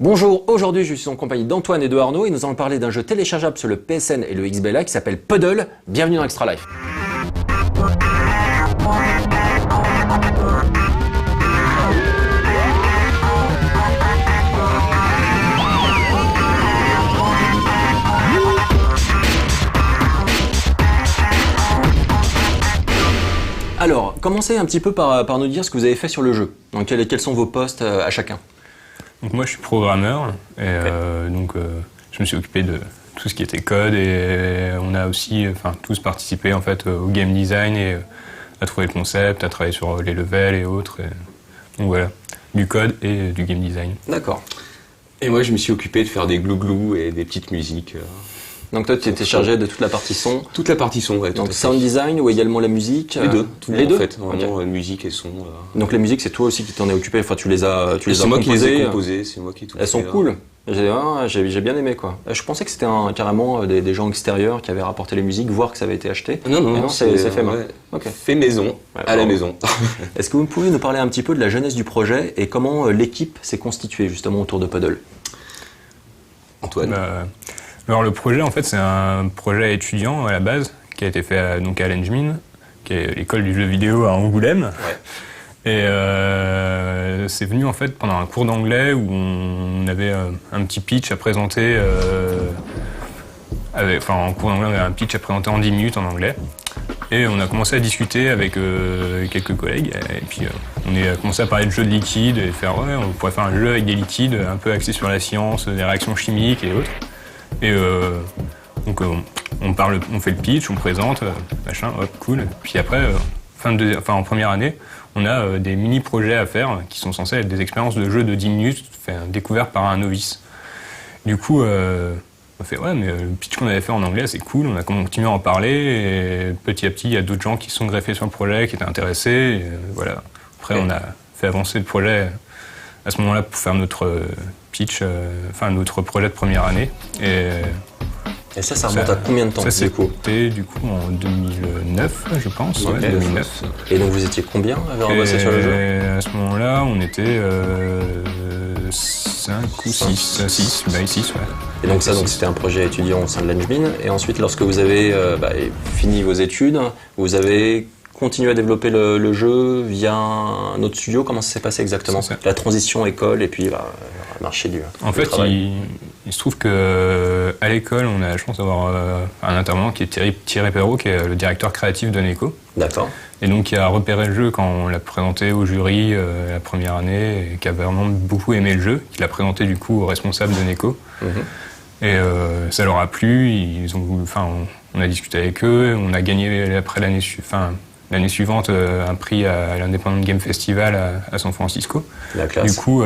Bonjour, aujourd'hui je suis en compagnie d'Antoine et de Arnaud et nous allons parler d'un jeu téléchargeable sur le PSN et le XBLA qui s'appelle Puddle. Bienvenue dans Extra Life. Alors, commencez un petit peu par nous dire ce que vous avez fait sur le jeu. Donc, quels sont vos postes à chacun? Donc moi je suis programmeur et je me suis occupé de tout ce qui était code et on a aussi tous participé en fait au game design et à trouver le concept, à travailler sur les levels et autres. Donc voilà, du code et du game design. D'accord. Et moi je me suis occupé de faire des glouglous et des petites musiques. Donc toi tu étais chargé de toute la partie son. Toute la partie son, ouais. Donc sound design ou également la musique. Les deux. Les deux en fait, vraiment musique et son. Donc les musiques c'est toi aussi qui t'en es occupé. Enfin tu les as composées. C'est moi qui les ai composées, c'est moi qui tout. Elles sont cool. J'ai bien aimé quoi. Je pensais que c'était carrément des gens extérieurs qui avaient rapporté les musiques, voire que ça avait été acheté. Non, c'est fait main. Ouais. Okay. Fait maison, à la maison. Est-ce que vous pouvez nous parler un petit peu de la jeunesse du projet et comment l'équipe s'est constituée justement autour de Puddle? Antoine. Alors le projet en fait c'est un projet étudiant à la base qui a été fait à l'Engmin, qui est l'école du jeu vidéo à Angoulême. Ouais. Et c'est venu en fait pendant un cours d'anglais où on avait un petit pitch à présenter. En cours d'anglais on avait un pitch à présenter en 10 minutes en anglais. Et on a commencé à discuter avec quelques collègues et puis on a commencé à parler de jeux de liquide et faire on pourrait faire un jeu avec des liquides un peu axé sur la science, des réactions chimiques et autres. Et donc on fait le pitch, on présente, machin, hop, cool. Puis après, en première année, on a des mini-projets à faire qui sont censés être des expériences de jeu de 10 minutes découvertes par un novice. Du coup, on fait mais le pitch qu'on avait fait en anglais, c'est cool, on a continué à en parler et petit à petit, il y a d'autres gens qui se sont greffés sur le projet, qui étaient intéressés. Et, voilà. Après, on a fait avancer le projet à ce moment-là pour faire notre pitch, notre projet de première année. Et ça remonte à combien de temps? Ça c'était du coup en 2009, je pense. Okay. 2009. Et donc vous étiez combien à avoir bossé sur le jeu? À ce moment-là, on était 5 ou 6. 6, ouais. Et donc ça, c'était un projet étudiant au sein de l'Engmin. Et ensuite, lorsque vous avez fini vos études, vous avez continué à développer le jeu via un autre studio. Comment ça s'est passé exactement? La transition école et puis marché du travail. Il se trouve qu'à l'école, on a la chance d'avoir un intervenant qui est Thierry Perrault, qui est le directeur créatif de Neko. D'accord. Et donc qui a repéré le jeu quand on l'a présenté au jury la première année, et qui a vraiment beaucoup aimé le jeu, qu'il a présenté du coup aux responsables de Neko. Mm-hmm. Et ça leur a plu, on a discuté avec eux, on a gagné après l'année suivante un prix à l'Independent Game Festival à San Francisco. La classe. Du coup,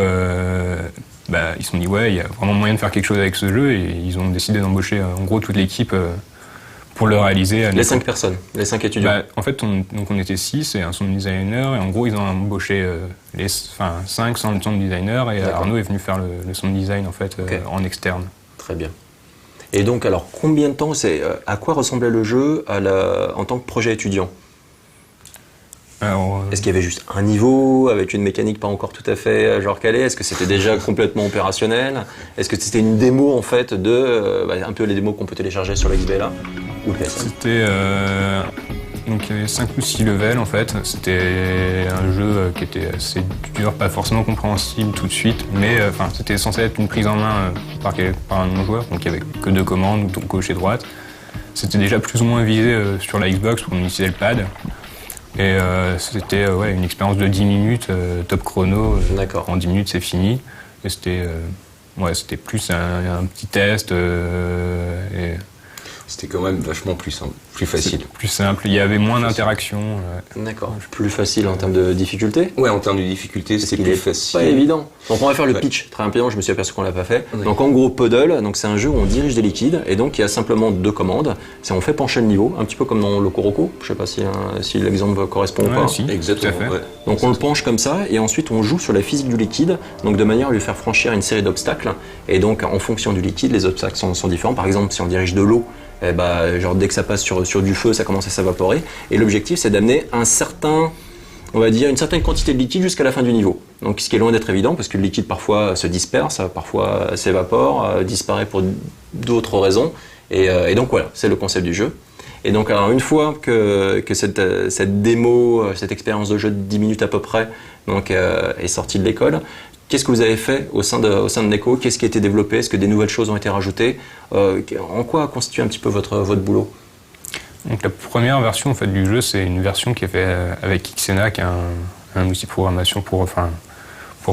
ils se sont dit il y a vraiment moyen de faire quelque chose avec ce jeu et ils ont décidé d'embaucher en gros toute l'équipe pour le réaliser. Les 5 personnes, les 5 étudiants. En fait, on était 6 et un sound designer et en gros ils ont embauché 5 sound designers et Arnaud est venu faire le sound design en fait en externe. Très bien. Et donc alors combien de temps à quoi ressemblait le jeu en tant que projet étudiant? Est-ce qu'il y avait juste un niveau avec une mécanique pas encore tout à fait calée? Est-ce que c'était déjà complètement opérationnel? Est-ce que c'était une démo en fait un peu les démos qu'on peut télécharger sur le XBLA ou le PSN? C'était donc il y avait 5 ou 6 levels en fait. C'était un jeu qui était assez dur, pas forcément compréhensible tout de suite, mais c'était censé être une prise en main par un non-joueur, donc il n'y avait que 2 commandes, donc gauche et droite. C'était déjà plus ou moins visé sur la Xbox où on utilisait le pad. Et c'était une expérience de 10 minutes, top chrono. En 10 minutes, c'est fini. Et c'était plus un petit test. C'était quand même vachement plus simple, plus facile. Plus simple, il y avait moins d'interaction. D'accord. Plus facile en termes de difficulté? Ouais, en termes de difficulté, c'est plus facile. Pas évident. Donc on va faire le pitch très rapidement, je me suis aperçu qu'on l'a pas fait. Oui. Donc en gros, Puddle, c'est un jeu où on dirige des liquides et donc il y a simplement 2 commandes. C'est on fait pencher le niveau, un petit peu comme dans Loco Roco. Je sais pas si l'exemple correspond ou pas. Si, exactement. Ouais. Donc on le penche comme ça et ensuite on joue sur la physique du liquide, donc de manière à lui faire franchir une série d'obstacles. Et donc en fonction du liquide, les obstacles sont différents. Par exemple, si on dirige de l'eau, dès que ça passe sur du feu, ça commence à s'évaporer. Et l'objectif, c'est d'amener un certain on va dire, une certaine quantité de liquide jusqu'à la fin du niveau. Donc ce qui est loin d'être évident, parce que le liquide parfois se disperse, parfois s'évapore, disparaît pour d'autres raisons. Et donc voilà, c'est le concept du jeu. Et donc alors, une fois que cette démo, cette expérience de jeu de 10 minutes à peu près donc, est sortie de l'école, qu'est-ce que vous avez fait au sein de Neko? Qu'est-ce qui a été développé? Est-ce que des nouvelles choses ont été rajoutées? En quoi constitue un petit peu votre boulot? Donc la première version en fait, du jeu, c'est une version qui est faite avec Xena, qui est un outil de programmation pour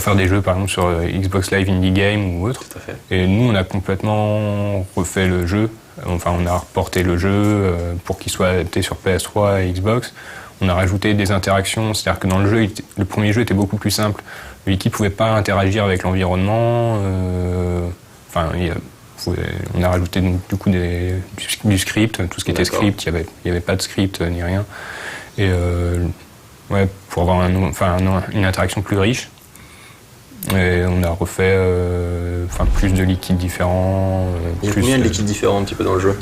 faire des jeux, par exemple sur Xbox Live Indie Game ou autre. Tout à fait. Et nous, on a complètement refait le jeu. Enfin, on a reporté le jeu pour qu'il soit adapté sur PS3 et Xbox. On a rajouté des interactions, c'est-à-dire que dans le jeu, le premier jeu était beaucoup plus simple. L'équipe ne pouvait pas interagir avec l'environnement. On a rajouté donc, du coup du script, tout ce qui était script, il n'y avait pas de script ni rien. Et pour avoir une interaction plus riche. Et on a refait plus de liquides différents. Il y a combien de liquides différents un petit peu dans le jeu?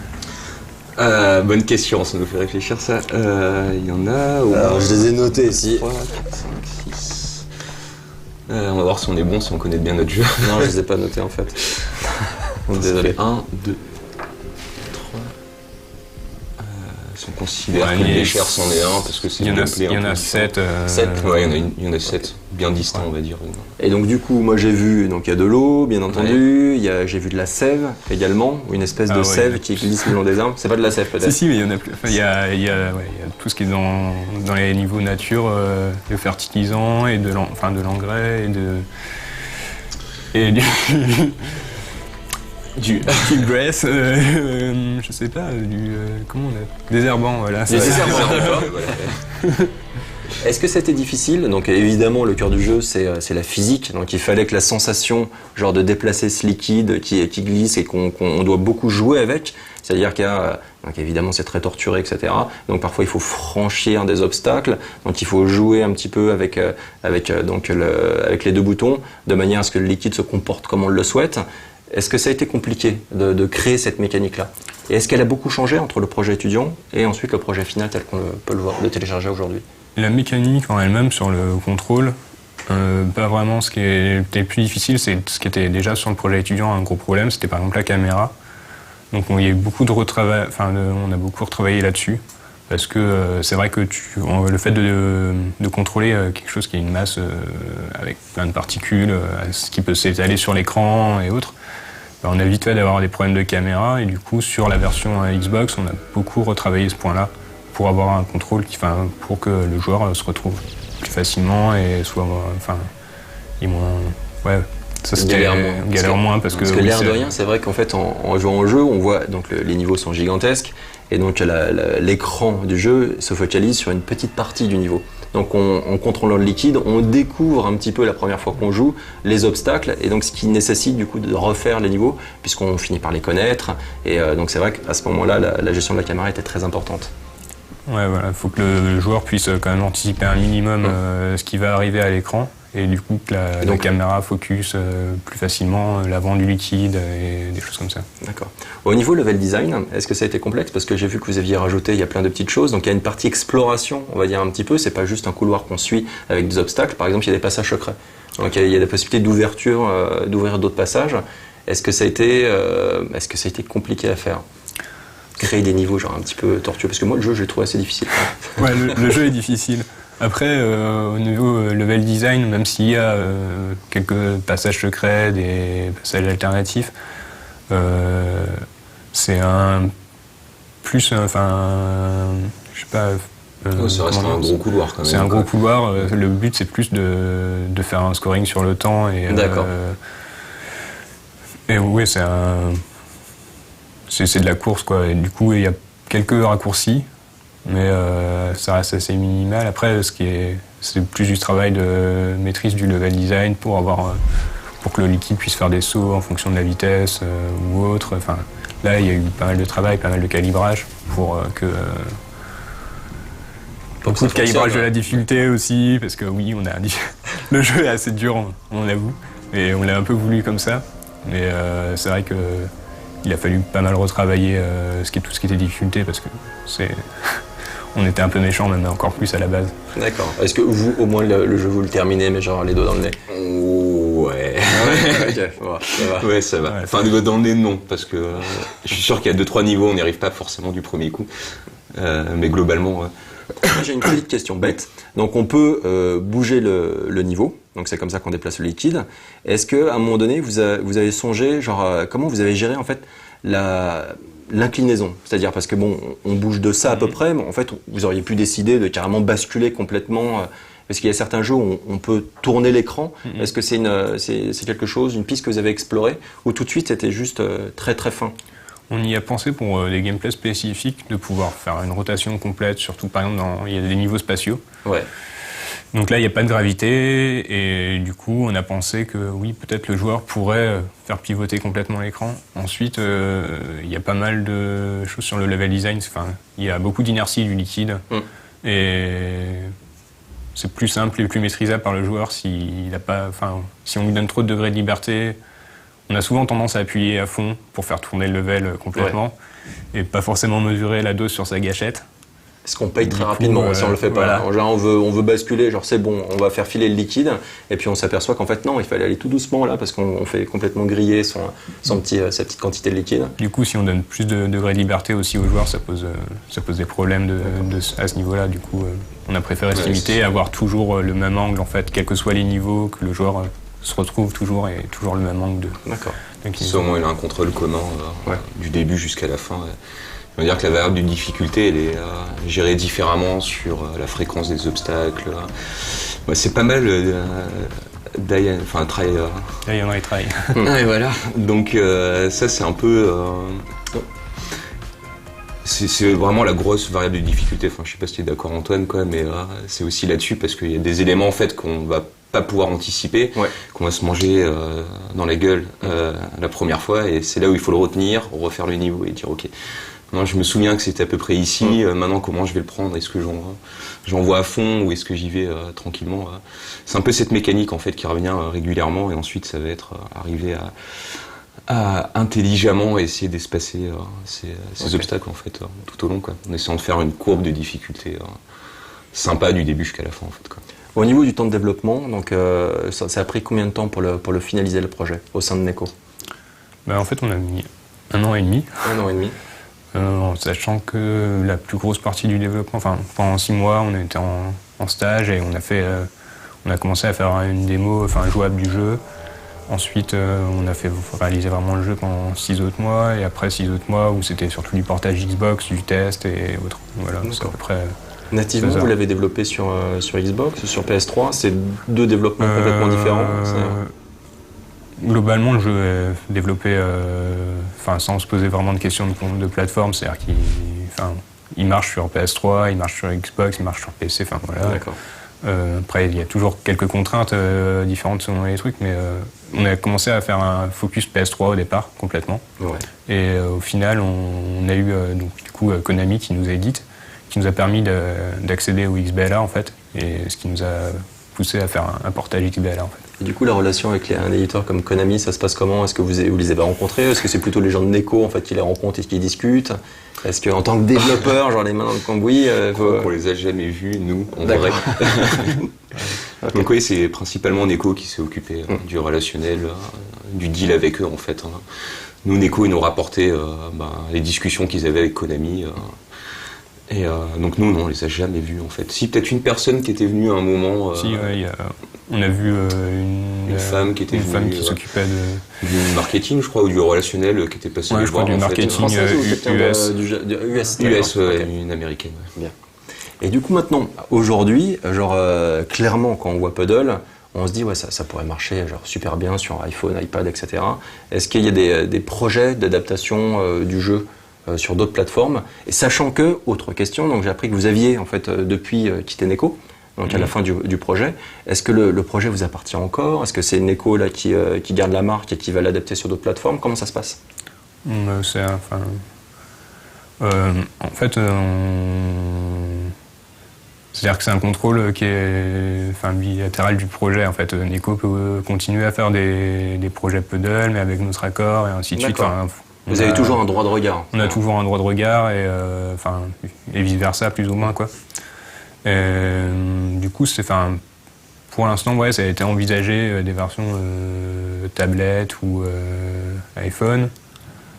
Bonne question, ça nous fait réfléchir ça. Il y en a... Alors je les ai notés ici. 3, 4, 5, 6... on va voir si on est bon, si on connaît bien notre jeu. Non, je les ai pas notés en fait. Désolé. 1, 2, 3... si on considère que les chairs c'en est un, parce que c'est il y en a 7. 7, ouais, il y en a 7, bien distincts on va dire. Et donc du coup, moi j'ai vu, donc il y a de l'eau, bien entendu, j'ai vu de la sève également, une espèce de sève qui glisse le long des arbres. C'est pas de la sève peut-être? Si, mais il y en a plus. Enfin, il y a tout ce qui est dans les niveaux nature, le fertilisant et de l'engrais et du grass, je sais pas, comment on a désherbant, voilà. Des désherbants. Est-ce que c'était difficile? Donc évidemment le cœur du jeu c'est la physique, donc il fallait que la sensation genre de déplacer ce liquide qui glisse et qu'on doit beaucoup jouer avec, c'est-à-dire donc évidemment c'est très torturé, etc. Donc parfois il faut franchir des obstacles, donc il faut jouer un petit peu avec les deux boutons de manière à ce que le liquide se comporte comme on le souhaite. Est-ce que ça a été compliqué de créer cette mécanique-là? Et est-ce qu'elle a beaucoup changé entre le projet étudiant et ensuite le projet final tel qu'on peut le voir, le télécharger aujourd'hui? La mécanique en elle-même sur le contrôle, pas vraiment. Ce qui était plus difficile, c'est ce qui était déjà sur le projet étudiant un gros problème, c'était par exemple la caméra. Donc il y a eu beaucoup de retravail, on a beaucoup retravaillé là-dessus. Parce que c'est vrai que le fait de contrôler quelque chose qui est une masse avec plein de particules, ce qui peut s'étaler sur l'écran et autres, on a vite fait d'avoir des problèmes de caméra. Et du coup, sur la version Xbox, on a beaucoup retravaillé ce point-là pour avoir un contrôle pour que le joueur se retrouve plus facilement et soit ça c'était galère moins parce que l'air de rien, c'est vrai qu'en fait en jouant au jeu, on voit donc les niveaux sont gigantesques et donc l'écran du jeu se focalise sur une petite partie du niveau. Donc en contrôlant le liquide, on découvre un petit peu la première fois qu'on joue les obstacles et donc ce qui nécessite du coup de refaire les niveaux puisqu'on finit par les connaître et donc c'est vrai qu'à ce moment-là la gestion de la caméra était très importante. Ouais, voilà, il faut que le joueur puisse quand même anticiper un minimum ce qui va arriver à l'écran et du coup que la caméra focus plus facilement l'avant du liquide et des choses comme ça. D'accord. Au niveau level design, est-ce que ça a été complexe? Parce que j'ai vu que vous aviez rajouté, il y a plein de petites choses, donc il y a une partie exploration, on va dire un petit peu, c'est pas juste un couloir qu'on suit avec des obstacles, par exemple il y a des passages secrets, donc il y a des possibilités d'ouvrir d'autres passages. Est-ce que ça a été compliqué à faire? Créer des niveaux genre un petit peu tortueux, parce que moi le jeu je l'ai trouvé assez difficile. Ouais, le jeu est difficile. Après, au niveau level design, même s'il y a quelques passages secrets, des passages alternatifs, c'est je sais pas. Ça reste un gros couloir quand même. C'est un gros couloir. Le but c'est plus de faire un scoring sur le temps et. D'accord. Et oui, c'est de la course quoi. Et du coup, il y a quelques raccourcis. Mais ça reste assez minimal. Après, c'est plus du travail de maîtrise du level design pour que le liquide puisse faire des sauts en fonction de la vitesse ou autre. Enfin, là, il y a eu pas mal de travail, pas mal de calibrage pour que beaucoup de calibrage de la difficulté aussi, parce que oui, le jeu est assez dur, on l'avoue, et on l'a un peu voulu comme ça. Mais c'est vrai que il a fallu pas mal retravailler tout ce qui était difficulté parce que on était un peu méchants, même encore plus à la base. D'accord. Est-ce que vous, au moins, le jeu, vous le terminez, mais genre les doigts dans le nez? Ouais. Ok, ça va. Ouais, ça va. Ouais, Enfin, dans le nez, non, parce que je suis sûr qu'il y a 2-3 niveaux, on n'y arrive pas forcément du premier coup. Mais globalement, J'ai une petite question bête. Donc on peut bouger le niveau, donc c'est comme ça qu'on déplace le liquide. Est-ce qu'à un moment donné, vous avez songé, genre, comment vous avez géré en fait l'inclinaison? C'est-à-dire parce que bon, on bouge de ça à peu près, mais en fait, vous auriez pu décider de carrément basculer complètement. Parce qu'il y a certains jeux où on peut tourner l'écran. Est-ce que c'est quelque chose, une piste que vous avez explorée, ou tout de suite c'était juste très très fin? On y a pensé pour des gameplays spécifiques de pouvoir faire une rotation complète, surtout par exemple il y a des niveaux spatiaux. Ouais. Donc là, il n'y a pas de gravité et du coup, on a pensé que oui, peut-être le joueur pourrait faire pivoter complètement l'écran. Ensuite, il y a pas mal de choses sur le level design. Enfin, il y a beaucoup d'inertie du liquide et c'est plus simple et plus maîtrisable par le joueur s'il a pas, enfin, si on lui donne trop de degrés de liberté. On a souvent tendance à appuyer à fond pour faire tourner le level complètement et pas forcément mesurer la dose sur sa gâchette. Est-ce qu'on paye très rapidement si on le fait pas? Voilà. Genre on veut basculer, genre c'est bon, on va faire filer le liquide, et puis on s'aperçoit qu'en fait non, il fallait aller tout doucement là parce qu'on fait complètement griller sa petite quantité de liquide. Du coup, si on donne plus de degrés de liberté aussi aux joueurs, ça pose des problèmes à ce niveau-là. Du coup, on a préféré se limiter à avoir toujours le même angle en fait, quels que soient les niveaux, que le joueur se retrouve toujours et toujours le même angle de. D'accord. ça au moins il a un contrôle commun du début jusqu'à la fin. On va dire que la variable de difficulté, elle est gérée différemment sur la fréquence des obstacles. C'est pas mal try. Die and retry. Ouais, voilà. Donc ça, c'est un peu... c'est vraiment la grosse variable de difficulté. Enfin, je sais pas si tu es d'accord, Antoine, quoi, mais c'est aussi là-dessus parce qu'il y a des éléments en fait qu'on va pas pouvoir anticiper, qu'on va se manger dans la gueule la première fois, et c'est là où il faut le retenir, refaire le niveau et dire ok. Non, je me souviens que c'était à peu près ici. Maintenant, comment je vais le prendre? Est-ce que j'envoie à fond ou est-ce que j'y vais tranquillement? C'est un peu cette mécanique en fait qui revient régulièrement, et ensuite ça va être arriver à intelligemment essayer d'espacer ces obstacles en fait tout au long, quoi, en essayant de faire une courbe de difficulté sympa du début jusqu'à la fin en fait, quoi. Au niveau du temps de développement, donc ça a pris combien de temps pour le finaliser le projet au sein de Neko? En fait, on a mis 1 an et demi. 1 an et demi. En sachant que la plus grosse partie du développement, enfin pendant 6 mois, on était en stage et on a commencé à faire une démo, enfin jouable du jeu. Ensuite, on a fait réaliser vraiment le jeu pendant 6 autres mois, et après 6 autres mois où c'était surtout du portage Xbox, du test et autres. Voilà, c'est à peu près. Nativement, vous l'avez développé sur Xbox, sur PS3, c'est 2 développements complètement différents. Globalement, le jeu est développé sans se poser vraiment de questions de plateforme, c'est-à-dire qu'il marche sur PS3, il marche sur Xbox, il marche sur PC, enfin voilà. D'accord. Après, il y a toujours quelques contraintes différentes selon les trucs, mais on a commencé à faire un focus PS3 au départ, complètement. Ouais. Et au final, on a eu Konami qui nous édite, qui nous a permis d'accéder au XBLA en fait, et ce qui nous a poussé à faire un portage XBLA en fait. Et du coup, la relation avec un éditeur comme Konami, ça se passe comment? Est-ce que vous les avez rencontrés? Est-ce que c'est plutôt les gens de Neko en fait, qui les rencontrent et qui discutent? Est-ce qu'en tant que développeur, genre les mains dans le cambouis... On les a jamais vus, nous, en vrai. Okay. Donc oui, c'est principalement Neko qui s'est occupé du relationnel, du deal avec eux en fait. Nous, Neko, ils nous rapportaient les discussions qu'ils avaient avec Konami. Et donc nous, non, on les a jamais vus en fait. Si, peut-être une personne qui était venue à un moment... on a vu une femme qui était venue... Une femme qui s'occupait du marketing, je crois, ou du relationnel, qui était passée je crois du marketing US. US, une américaine. Bien. Et du coup, maintenant, aujourd'hui, clairement, quand on voit Puddle, on se dit, ça pourrait marcher super bien sur iPhone, iPad, etc. Est-ce qu'il y a des projets d'adaptation du jeu sur d'autres plateformes? Et sachant que, autre question, donc j'ai appris que vous aviez en fait depuis quitté Neko, donc à la fin du projet. Est-ce que le projet vous appartient encore? Est-ce que c'est Neko là qui garde la marque et qui va l'adapter sur d'autres plateformes? Comment ça se passe? En fait, c'est-à-dire que c'est un contrôle qui est bilatéral du projet. En fait, Neko peut continuer à faire des projets Puddle, mais avec notre accord et ainsi de suite. Vous avez toujours un droit de regard. On a toujours un droit de regard et vice versa plus ou moins quoi. Du coup pour l'instant ça a été envisagé des versions tablette ou iPhone.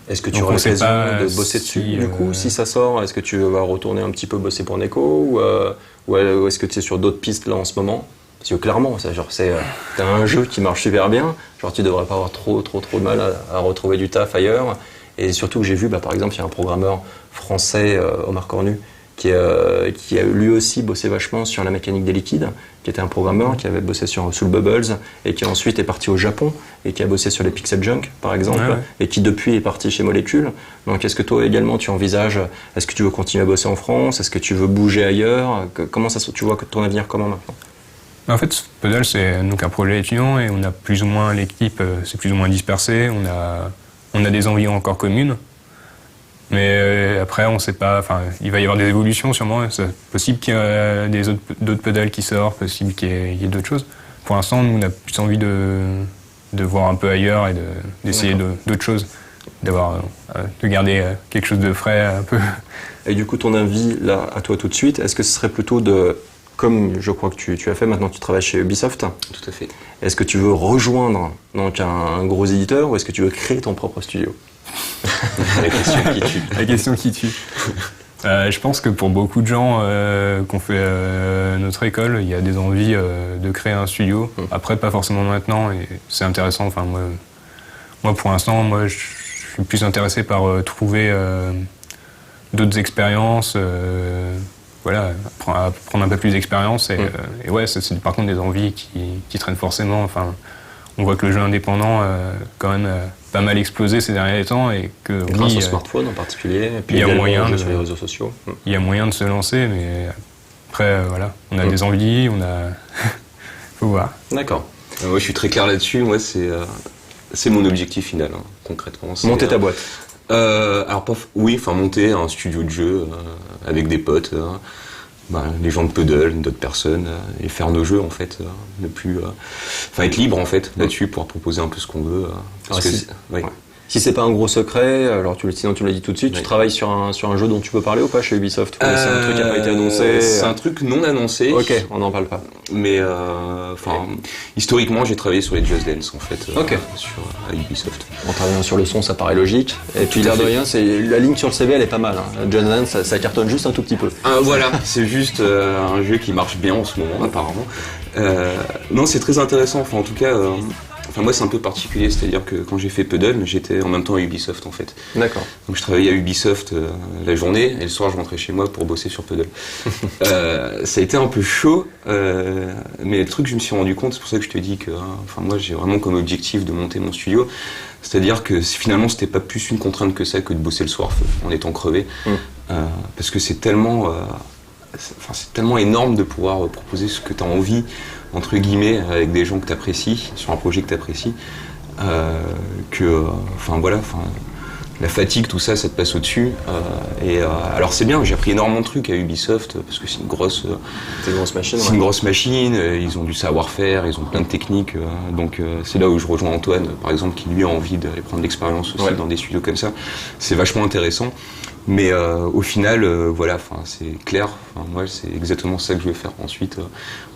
Est-ce que tu auras l'occasion de bosser dessus du coup si ça sort? Est-ce que tu vas retourner un petit peu bosser pour Neko ou est-ce que tu es sur d'autres pistes là en ce moment? Parce que clairement, t'as un jeu qui marche super bien, genre tu devrais pas avoir trop de mal à retrouver du taf ailleurs. Et surtout que j'ai vu, par exemple, il y a un programmeur français, Omar Cornu, qui a lui aussi bossé vachement sur la mécanique des liquides, qui était un programmeur qui avait bossé sur Soul Bubbles et qui ensuite est parti au Japon et qui a bossé sur les Pixel Junk par exemple, et qui depuis est parti chez Molecule. Donc est-ce que toi également tu envisages, est-ce que tu veux continuer à bosser en France, est-ce que tu veux bouger ailleurs, comment tu vois ton avenir comment maintenant? En fait, Puddle, c'est donc un projet étudiant et on a plus ou moins l'équipe, c'est plus ou moins dispersé. On a des envies encore communes, mais après, on sait pas. Enfin, il va y avoir des évolutions sûrement. C'est possible qu'il y ait d'autres Puddle qui sortent, possible qu'il y ait d'autres choses. Pour l'instant, nous, on a plus envie de voir un peu ailleurs et d'essayer d'autres choses, de garder quelque chose de frais un peu. Et du coup, ton avis là, à toi tout de suite, est-ce que ce serait plutôt comme je crois que tu as fait, maintenant tu travailles chez Ubisoft. Tout à fait. Est-ce que tu veux rejoindre donc, un gros éditeur ou est-ce que tu veux créer ton propre studio? La question qui tue. La question qui tue. Je pense que pour beaucoup de gens qui ont fait notre école, il y a des envies de créer un studio. Après, pas forcément maintenant, et c'est intéressant. Enfin, moi pour l'instant, je suis plus intéressé par trouver d'autres expériences. Prendre un peu plus d'expérience et ouais, c'est par contre des envies qui traînent forcément. Enfin, on voit que le jeu indépendant quand même pas mal explosé ces derniers temps et que grâce au smartphone en particulier, et puis il y a moyen sur les réseaux sociaux. Il y a moyen de se lancer, mais après on a des envies, faut voir. D'accord. Moi, je suis très clair là-dessus. Moi, c'est mon objectif final, concrètement. Monter ta boîte. Monter un studio de jeu avec des potes, les gens de Puddle, d'autres personnes, et faire nos jeux en fait, ne plus, être libre en fait là-dessus pour proposer un peu ce qu'on veut. Si c'est pas un gros secret, alors sinon tu me l'as dit tout de suite, tu travailles sur un jeu dont tu peux parler ou pas chez Ubisoft? C'est un truc qui n'a pas été annoncé? C'est un truc non annoncé. Ok, on n'en parle pas. Mais historiquement, j'ai travaillé sur les Just Dance en fait, à Ubisoft. En travaillant sur le son, ça paraît logique. Et puis l'air de rien, la ligne sur le CV, elle est pas mal. Just Dance, ça cartonne juste un tout petit peu. Voilà, c'est juste un jeu qui marche bien en ce moment, apparemment. Non, c'est très intéressant. Enfin, en tout cas. Moi, c'est un peu particulier, c'est-à-dire que quand j'ai fait Puddle, j'étais en même temps à Ubisoft en fait. D'accord. Donc je travaillais à Ubisoft la journée et le soir je rentrais chez moi pour bosser sur Puddle. Ça a été un peu chaud, mais le truc je me suis rendu compte, c'est pour ça que je te dis que moi j'ai vraiment comme objectif de monter mon studio, c'est-à-dire que finalement c'était pas plus une contrainte que ça que de bosser le soir en étant crevé, parce que c'est tellement énorme de pouvoir proposer ce que tu as envie, entre guillemets, avec des gens que tu apprécies, sur un projet que tu apprécies, la fatigue, tout ça, ça te passe au-dessus. Alors c'est bien, j'ai appris énormément de trucs à Ubisoft, parce que c'est une grosse machine. C'est une grosse machine, ils ont du savoir-faire, ils ont plein de techniques, donc c'est là où je rejoins Antoine, par exemple, qui lui a envie d'aller prendre l'expérience aussi dans des studios comme ça. C'est vachement intéressant. Mais au final, c'est clair. Moi, c'est exactement ça que je vais faire ensuite.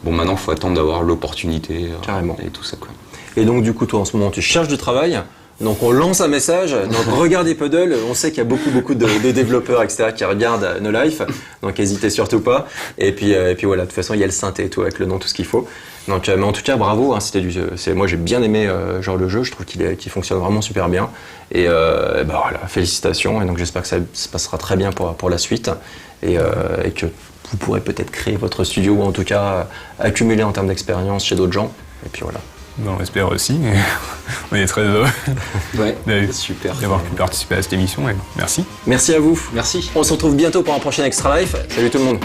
Maintenant, il faut attendre d'avoir l'opportunité et tout ça, quoi. Et donc, du coup, toi, en ce moment, tu cherches du travail. Donc, on lance un message. Donc, regardez Puddle. On sait qu'il y a beaucoup de développeurs, etc., qui regardent No Life. Donc, n'hésitez surtout pas. Et puis voilà. De toute façon, il y a le synthé et tout avec le nom, tout ce qu'il faut. Donc, mais en tout cas, bravo. Moi, j'ai bien aimé le jeu. Je trouve qu'il fonctionne vraiment super bien. Et félicitations. Et donc, j'espère que ça se passera très bien pour la suite et que vous pourrez peut-être créer votre studio ou en tout cas accumuler en termes d'expérience chez d'autres gens. Et puis voilà. On espère aussi. On est très heureux super d'avoir pu participer à cette émission. Et merci. Merci à vous. Merci. On se retrouve bientôt pour un prochain Extra Life. Salut tout le monde.